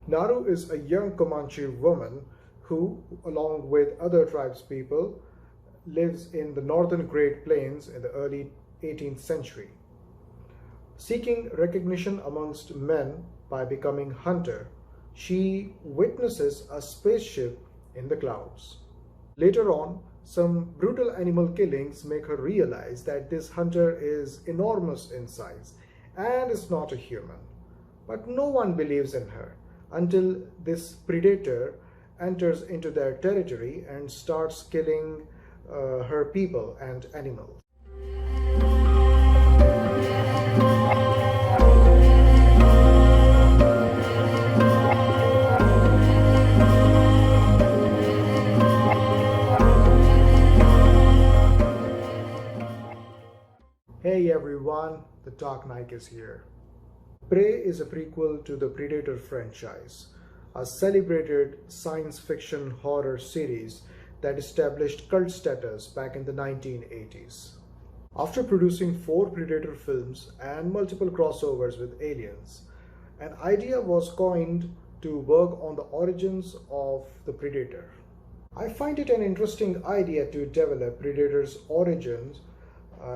Naru is a young Comanche woman who, along with other tribespeople, lives in the northern Great Plains in the early 18th century. Seeking recognition amongst men by becoming hunter, she witnesses a spaceship in the clouds. Later on, some brutal animal killings make her realize that this hunter is enormous in size and is not a human. But no one believes in her until this predator enters into their territory and starts killing her people and animals. Hey everyone, the Knaik is here. Prey is a prequel to the Predator franchise, a celebrated science fiction horror series that established cult status back in the 1980s. After producing 4 Predator films and multiple crossovers with aliens, an idea was coined to work on the origins of the Predator. I find it an interesting idea to develop Predator's origins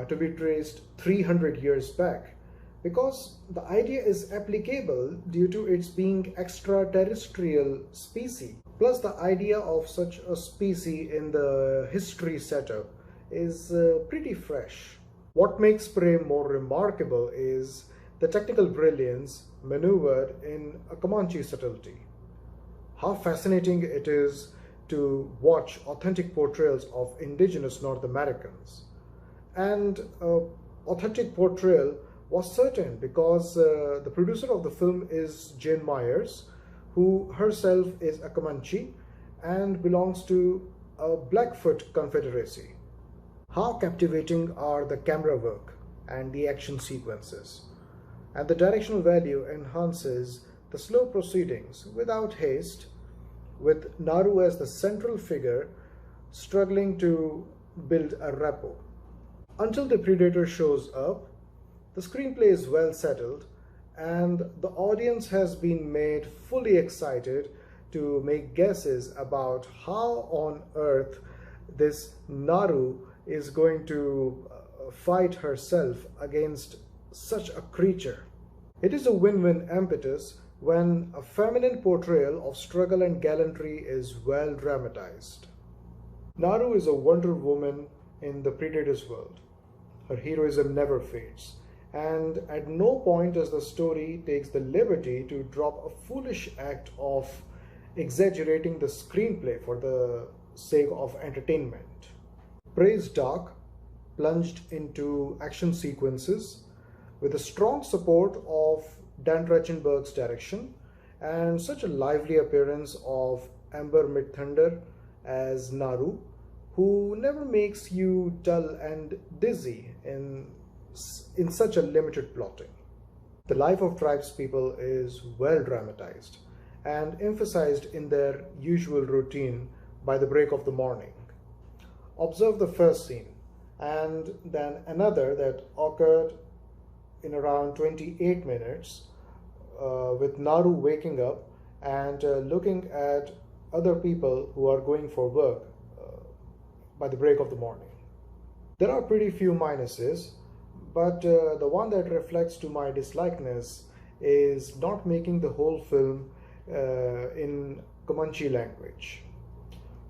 to be traced 300 years back, because the idea is applicable due to its being extraterrestrial species. Plus, the idea of such a species in the history setup is pretty fresh. What makes Prey more remarkable is the technical brilliance maneuvered in a Comanche subtlety. How fascinating it is to watch authentic portrayals of indigenous North Americans. And authentic portrayal was certain because the producer of the film is Jane Myers, who herself is a Comanche and belongs to a Blackfoot Confederacy. How captivating are the camera work and the action sequences, and the directional value enhances the slow proceedings without haste, with Naru as the central figure struggling to build a rapport. Until the Predator shows up, the screenplay is well settled and the audience has been made fully excited to make guesses about how on earth this Naru is going to fight herself against such a creature. It is a win-win impetus when a feminine portrayal of struggle and gallantry is well dramatized. Naru is a Wonder Woman in the Predator's world. Her heroism never fades, and at no point does the story takes the liberty to drop a foolish act of exaggerating the screenplay for the sake of entertainment. Prey is dark, plunged into action sequences, with a strong support of Dan Trachtenberg's direction and such a lively appearance of Amber Midthunder as Naru, who never makes you dull and dizzy in such a limited plotting. The life of tribespeople is well dramatized and emphasized in their usual routine by the break of the morning. Observe the first scene and then another that occurred in around 28 minutes with Naru waking up and looking at other people who are going for work by the break of the morning. There are pretty few minuses, but the one that reflects to my dislikeness is not making the whole film in Comanche language.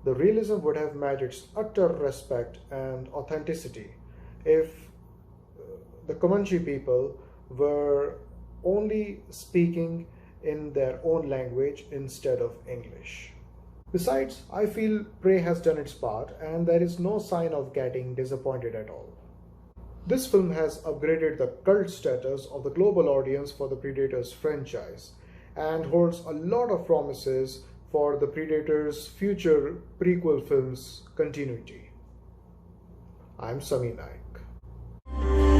The realism would have met its utter respect and authenticity if the Comanche people were only speaking in their own language instead of English. Besides, I feel Prey has done its part and there is no sign of getting disappointed at all. This film has upgraded the cult status of the global audience for the Predators franchise and holds a lot of promises for the Predators' future prequel films' continuity. I'm Knaik.